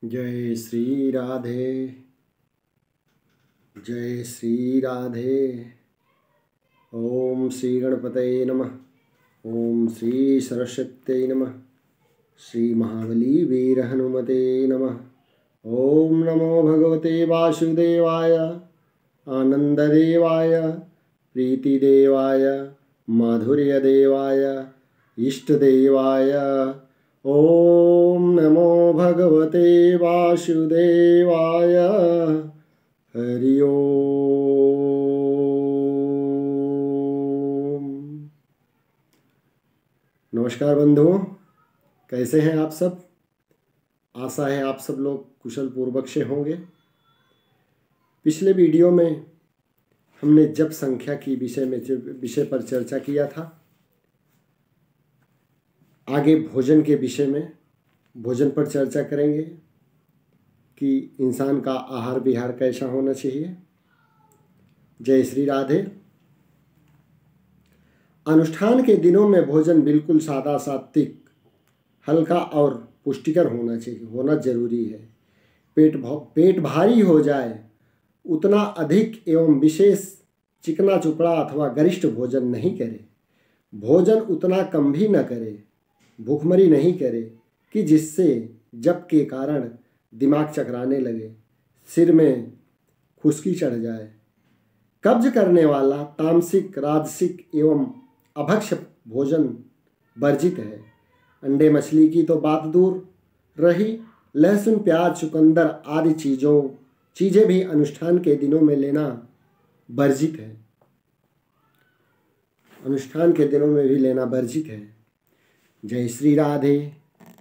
जय श्री राधे। जय श्री राधे। ओम श्री गणपतये नमः। ओम श्री सरस्वत्यै नमः। श्री महाबली वीर हनुमते नमः। ओम नमो भगवते वासुदेवाय आनंददेवाय प्रीतिदेवाय माधुर्यदेवाय इष्टदेवाय। ओम नमो भगवते वासुदेवाय। हरि ओम। नमस्कार बंधुओं, कैसे हैं आप सब। आशा है आप सब लोग कुशल पूर्वक से होंगे। पिछले वीडियो में हमने जप संख्या की विषय पर चर्चा किया था। आगे भोजन के विषय में भोजन पर चर्चा करेंगे कि इंसान का आहार विहार कैसा होना चाहिए। जय श्री राधे। अनुष्ठान के दिनों में भोजन बिल्कुल सादा सात्विक हल्का और पुष्टिकर होना चाहिए, होना जरूरी है। पेट भारी हो जाए उतना अधिक एवं विशेष चिकना चुपड़ा अथवा गरिष्ठ भोजन नहीं करे। भोजन उतना कम भी न करे, भूखमरी नहीं करे कि जिससे जप के कारण दिमाग चकराने लगे, सिर में खुश्की चढ़ जाए। कब्ज करने वाला तामसिक, राजसिक एवं अभक्ष्य भोजन वर्जित है। अंडे मछली की तो बात दूर रही, लहसुन प्याज चुकंदर आदि चीज़ें भी अनुष्ठान के दिनों में लेना वर्जित है। अनुष्ठान के दिनों में भी लेना वर्जित है। जय श्री राधे।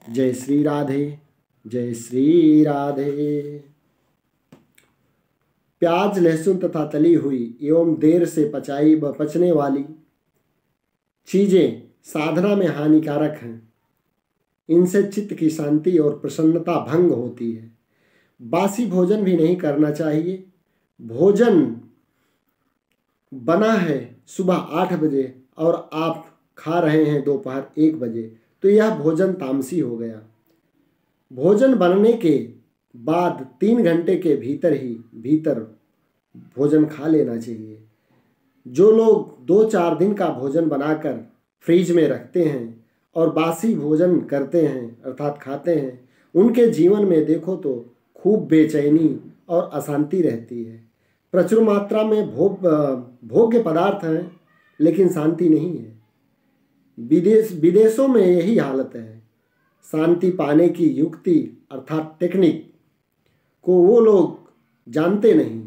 जय श्री राधे। जय श्री राधे। प्याज लहसुन तथा तली हुई एवं देर से पचने वाली चीजें साधना में हानिकारक हैं। इनसे चित्त की शांति और प्रसन्नता भंग होती है। बासी भोजन भी नहीं करना चाहिए। भोजन बना है सुबह 8 बजे और आप खा रहे हैं दोपहर 1 बजे, तो यह भोजन तामसी हो गया। भोजन बनने के बाद 3 घंटे के भीतर भोजन खा लेना चाहिए। जो लोग 2-4 दिन का भोजन बनाकर फ्रिज में रखते हैं और बासी भोजन करते हैं अर्थात खाते हैं, उनके जीवन में देखो तो खूब बेचैनी और अशांति रहती है। प्रचुर मात्रा में भोग्य पदार्थ हैं लेकिन शांति नहीं है। विदेशों में यही हालत है। शांति पाने की युक्ति अर्थात टेक्निक को वो लोग जानते नहीं।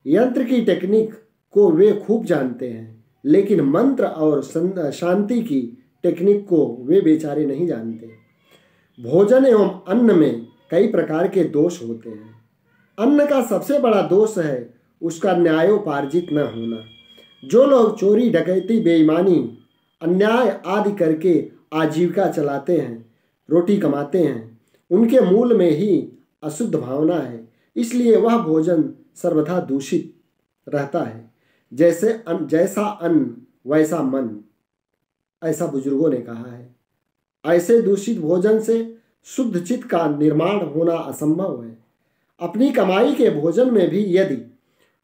यंत्र की टेक्निक को वे खूब जानते हैं, लेकिन मंत्र और शांति की टेक्निक को वे बेचारे नहीं जानते। भोजन एवं अन्न में कई प्रकार के दोष होते हैं। अन्न का सबसे बड़ा दोष है उसका न्यायोपार्जित न होना। जो लोग चोरी डकैती बेईमानी अन्याय आदि करके आजीविका चलाते हैं, रोटी कमाते हैं, उनके मूल में ही अशुद्ध भावना है। इसलिए वह भोजन सर्वथा दूषित रहता है। जैसा अन्न वैसा मन, ऐसा बुजुर्गों ने कहा है। ऐसे दूषित भोजन से शुद्ध चित्त का निर्माण होना असंभव है। अपनी कमाई के भोजन में भी यदि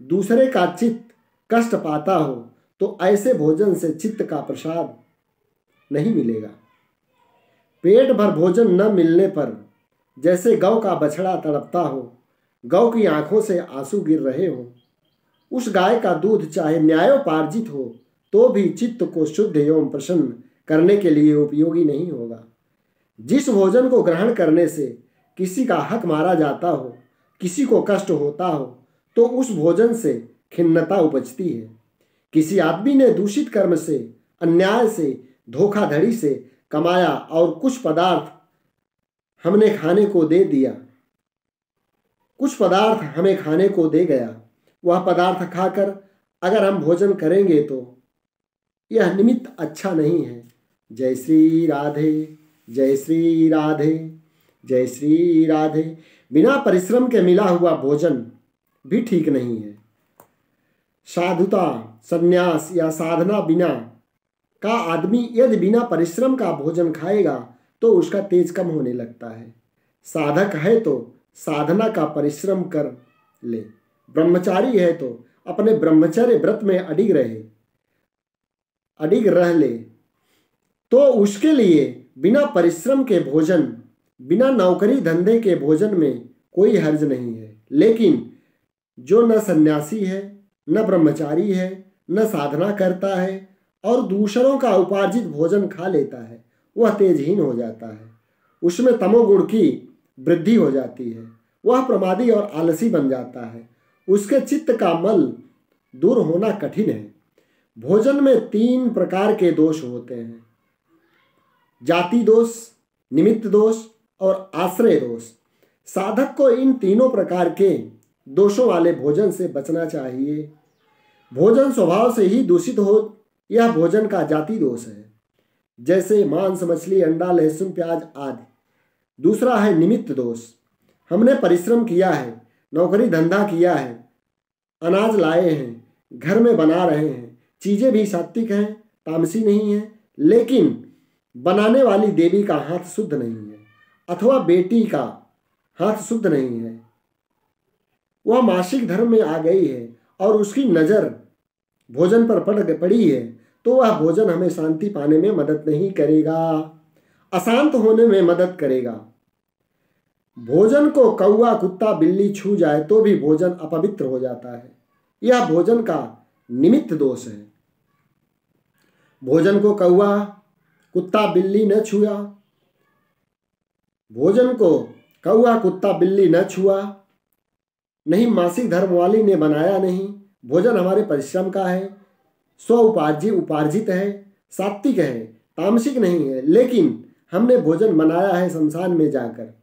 दूसरे का चित्त कष्ट पाता हो तो ऐसे भोजन से चित्त का प्रसाद नहीं मिलेगा। पेट भर भोजन न मिलने पर जैसे गौ का बछड़ा तड़पता हो, गौ की आंखों से आंसू गिर रहे हो, उस गाय का दूध चाहे न्यायोपार्जित हो तो भी चित्त को शुद्ध एवं प्रसन्न करने के लिए उपयोगी नहीं होगा। जिस भोजन को ग्रहण करने से किसी का हक मारा जाता हो, किसी को कष्ट होता हो, तो उस भोजन से खिन्नता उपजती है। किसी आदमी ने दूषित कर्म से, अन्याय से, धोखाधड़ी से कमाया और कुछ पदार्थ हमने खाने को दे दिया, कुछ पदार्थ हमें खाने को दे गया। वह पदार्थ खाकर अगर हम भोजन करेंगे तो यह निमित्त अच्छा नहीं है। जय श्री राधे। जय श्री राधे। जय श्री राधे। बिना परिश्रम के मिला हुआ भोजन भी ठीक नहीं है। साधुता, संन्यास या साधना बिना का आदमी यदि बिना परिश्रम का भोजन खाएगा तो उसका तेज कम होने लगता है। साधक है तो साधना का परिश्रम कर ले, ब्रह्मचारी है तो अपने ब्रह्मचर्य व्रत में अडिग रह ले, तो उसके लिए बिना परिश्रम के भोजन, बिना नौकरी धंधे के भोजन में कोई हर्ज नहीं है। लेकिन जो न सन्यासी है, न ब्रह्मचारी है, न साधना करता है और दूसरों का उपार्जित भोजन खा लेता है, वह तेजहीन हो जाता है, उसमें तमोगुण की वृद्धि हो जाती है, वह प्रमादी और आलसी बन जाता है, उसके चित्त का मल दूर होना कठिन है। भोजन में 3 प्रकार के दोष होते हैं: जाति दोष, निमित्त दोष और आश्रय दोष। साधक को इन तीनों प्रकार के दोषों वाले भोजन से बचना चाहिए। भोजन स्वभाव से ही दूषित हो, यह भोजन का जाति दोष है, जैसे मांस, मछली, अंडा, लहसुन, प्याज आदि। दूसरा है निमित्त दोष। हमने परिश्रम किया है, नौकरी धंधा किया है, अनाज लाए हैं, घर में बना रहे हैं, चीज़ें भी सात्विक हैं, तामसी नहीं है, लेकिन बनाने वाली देवी का हाथ शुद्ध नहीं है अथवा बेटी का हाथ शुद्ध नहीं है, वह मासिक धर्म में आ गई है और उसकी नज़र भोजन पर पड़ी है, तो वह भोजन हमें शांति पाने में मदद नहीं करेगा, अशांत होने में मदद करेगा। भोजन को कौवा, कुत्ता, बिल्ली छू जाए तो भी भोजन अपवित्र हो जाता है, यह भोजन का निमित्त दोष है। भोजन को कौवा, कुत्ता, बिल्ली न छुआ, भोजन को कौवा, कुत्ता, बिल्ली न छुआ, नहीं मासिक धर्म वाली ने बनाया नहीं, भोजन हमारे परिश्रम का है, स्व उपार्जित है, सात्विक है, तामसिक नहीं है, लेकिन हमने भोजन बनाया है शमशान में जाकर,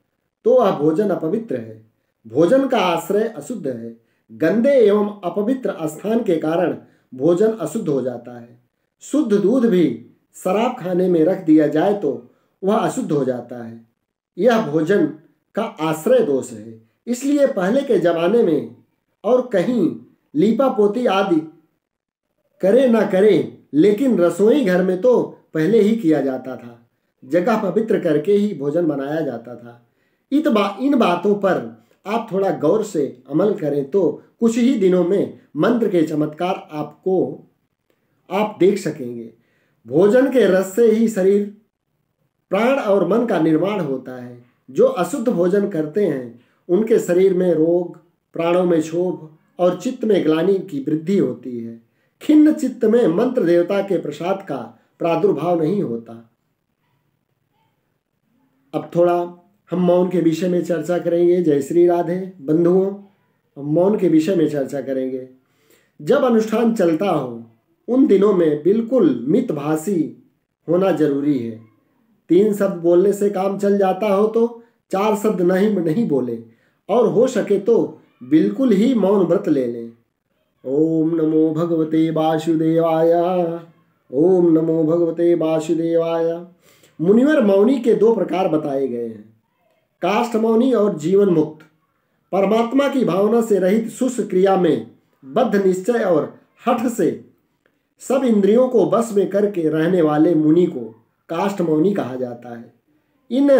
तो वह भोजन अपवित्र है। भोजन का आश्रय अशुद्ध है, गंदे एवं अपवित्र स्थान के कारण भोजन अशुद्ध हो जाता है। शुद्ध दूध भी शराब खाने में रख दिया जाए तो वह अशुद्ध हो जाता है, यह भोजन का आश्रय दोष है। इसलिए पहले के जमाने में और कहीं लीपा पोती आदि करे ना करे, लेकिन रसोई घर में तो पहले ही किया जाता था, जगह पवित्र करके ही भोजन बनाया जाता था। इन बातों पर आप थोड़ा गौर से अमल करें तो कुछ ही दिनों में मंत्र के चमत्कार आप देख सकेंगे। भोजन के रस से ही शरीर, प्राण और मन का निर्माण होता है। जो अशुद्ध भोजन करते हैं उनके शरीर में रोग, प्राणों में क्षोभ और चित्त में ग्लानि की वृद्धि होती है। खिन्न चित्त में मंत्र देवता के प्रसाद का प्रादुर्भाव नहीं होता। अब थोड़ा हम मौन के विषय में चर्चा करेंगे। जय श्री राधे बंधुओं, हम मौन के विषय में चर्चा करेंगे। जब अनुष्ठान चलता हो उन दिनों में बिल्कुल मितभाषी होना जरूरी है। 3 शब्द बोलने से काम चल जाता हो तो 4 शब्द नहीं बोले, और हो सके तो बिल्कुल ही मौन व्रत ले लें। ओम नमो भगवते वासुदेवाय, ओम नमो भगवते वासुदेवाय। मुनिवर मौनी के 2 प्रकार बताए गए हैं, काष्ठ मौनी और जीवन मुक्त। परमात्मा की भावना से रहित शुष्क क्रिया में बद्ध निश्चय और हठ से सब इंद्रियों को बस में करके रहने वाले मुनि को काष्ठ मौनी कहा जाता है। इन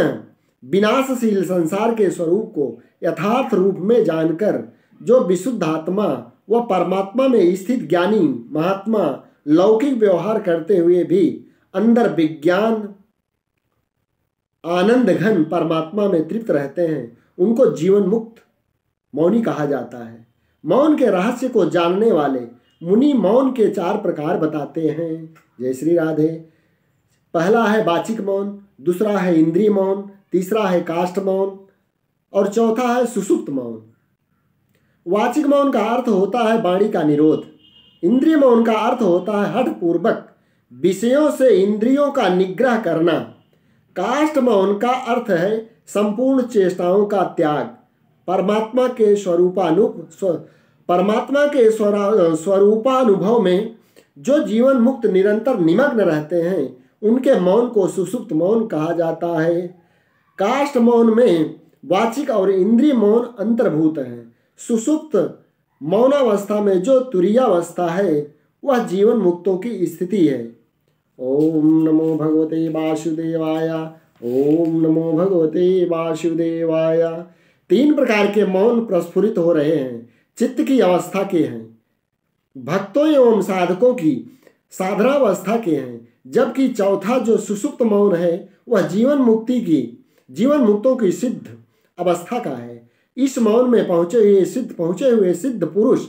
विनाशशील संसार के स्वरूप को यथार्थ रूप में जानकर जो विशुद्ध आत्मा व परमात्मा में स्थित ज्ञानी महात्मा लौकिक व्यवहार करते हुए भी अंदर विज्ञान आनंद घन परमात्मा में तृप्त रहते हैं, उनको जीवन मुक्त मौनी कहा जाता है। मौन के रहस्य को जानने वाले मुनि मौन के 4 प्रकार बताते हैं। जय श्री राधे। पहला है वाचिक मौन, दूसरा है इंद्रिय मौन, तीसरा है काष्ठ मौन और चौथा है सुषुप्त मौन। वाचिक मौन का अर्थ होता है वाणी का निरोध। इंद्रिय मौन का अर्थ होता है हठ पूर्वक विषयों से इंद्रियों का निग्रह करना। काष्ठ मौन का अर्थ है संपूर्ण चेष्टाओं का त्याग। परमात्मा के स्वरूपानुभव में जो जीवन मुक्त निरंतर निमग्न रहते हैं उनके मौन को सुषुप्त मौन कहा जाता है। काष्ठ मौन में वाचिक और इंद्रिय मौन अंतर्भूत हैं। सुषुप्त मौनावस्था में जो तुरीयावस्था है वह जीवन मुक्तों की स्थिति है। ओम नमो भगवते वासुदेवाय, ओम नमो भगवते वासुदेवाय। 3 प्रकार के मौन प्रस्फुरित हो रहे हैं, चित्त की अवस्था के हैं, भक्तों एवं साधकों की साधनावस्था के हैं, जबकि चौथा जो सुषुप्त मौन है वह जीवन मुक्तों की सिद्ध अवस्था का है। इस मौन में पहुंचे हुए सिद्ध पुरुष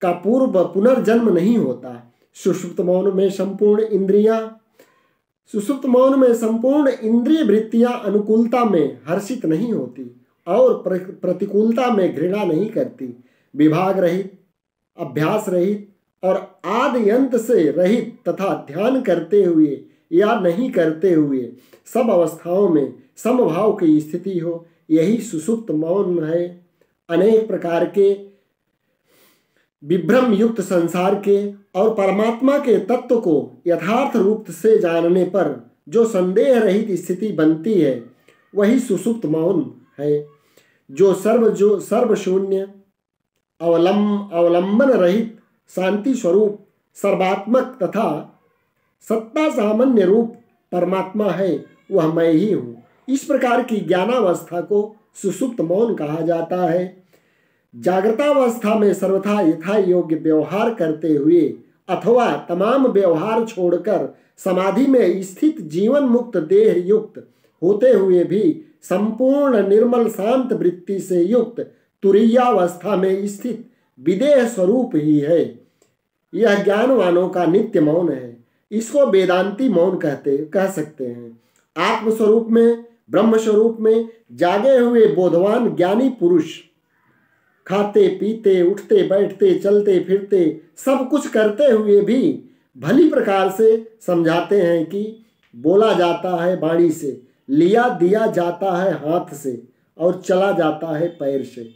का पूर्व पुनर्जन्म नहीं होता। सुषुप्त मौन में संपूर्ण इंद्रिय वृत्तियां अनुकूलता में हर्षित नहीं होती और प्रतिकूलता में घृणा नहीं करती। विभाग रहित, अभ्यास रहित और आदि अंत से रहित तथा ध्यान करते हुए या नहीं करते हुए सब अवस्थाओं में समभाव की स्थिति हो, यही सुषुप्त मौन है। अनेक प्रकार के विभ्रम युक्त संसार के और परमात्मा के तत्व को यथार्थ रूप से जानने पर जो संदेह रहित स्थिति बनती है वही सुषुप्त मौन है। जो सर्वशून्य अवलंबन रहित शांति स्वरूप सर्वात्मक तथा सत्ता सामान्य रूप परमात्मा है वह मैं ही हूँ। इस प्रकार की ज्ञानावस्था को सुषुप्त मौन कहा जाता है। जागृतावस्था में सर्वथा यथा योग्य व्यवहार करते हुए अथवा तमाम व्यवहार छोड़कर समाधि में स्थित जीवन मुक्त देह युक्त होते हुए भी संपूर्ण निर्मल शांत वृत्ति से युक्त तुरीयावस्था में स्थित विदेह स्वरूप ही है। यह ज्ञानवानों का नित्य मौन है। इसको वेदांती मौन कह सकते हैं। आत्मस्वरूप में, ब्रह्म स्वरूप में जागे हुए बोधवान ज्ञानी पुरुष खाते पीते उठते बैठते चलते फिरते सब कुछ करते हुए भी भली प्रकार से समझाते हैं कि बोला जाता है वाणी से, लिया दिया जाता है हाथ से और चला जाता है पैर से।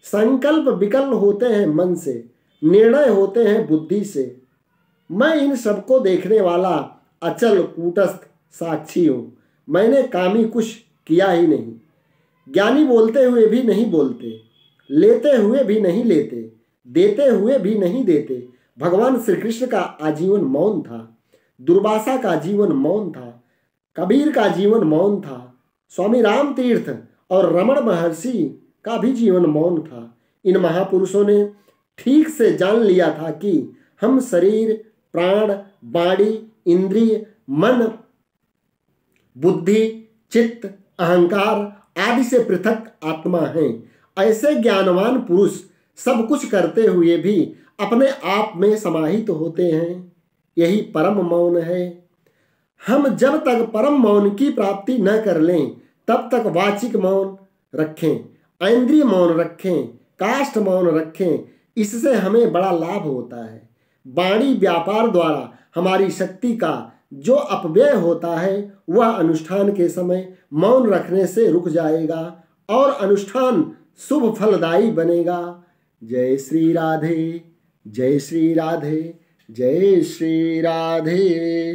संकल्प विकल्प होते हैं मन से, निर्णय होते हैं बुद्धि से। मैं इन सबको देखने वाला अचल कूटस्थ साक्षी हूँ। मैंने कामी कुछ किया ही नहीं। ज्ञानी बोलते हुए भी नहीं बोलते, लेते हुए भी नहीं लेते, देते हुए भी नहीं देते। भगवान श्री कृष्ण का आजीवन मौन था, दुर्वासा का जीवन मौन था, कबीर का जीवन मौन था, स्वामी राम तीर्थ और रमण महर्षि का भी जीवन मौन था। इन महापुरुषों ने ठीक से जान लिया था कि हम शरीर, प्राण, वाणी, इंद्रिय, मन, बुद्धि, चित्त, अहंकार आदि से पृथक आत्मा हैं। ऐसे ज्ञानवान पुरुष सब कुछ करते हुए भी अपने आप में समाहित होते हैं। यही परम मौन है। हम जब तक परम मौन की प्राप्ति न कर लें तब तक वाचिक मौन रखें, इंद्रिय मौन रखें, काष्ठ मौन रखें। इससे हमें बड़ा लाभ होता है। वाणी व्यापार द्वारा हमारी शक्ति का जो अपव्यय होता है वह अनुष्ठान के समय मौन रखने से रुक जाएगा और अनुष्ठान शुभ फलदायी बनेगा। जय श्री राधे, जय श्री राधे, जय श्री राधे।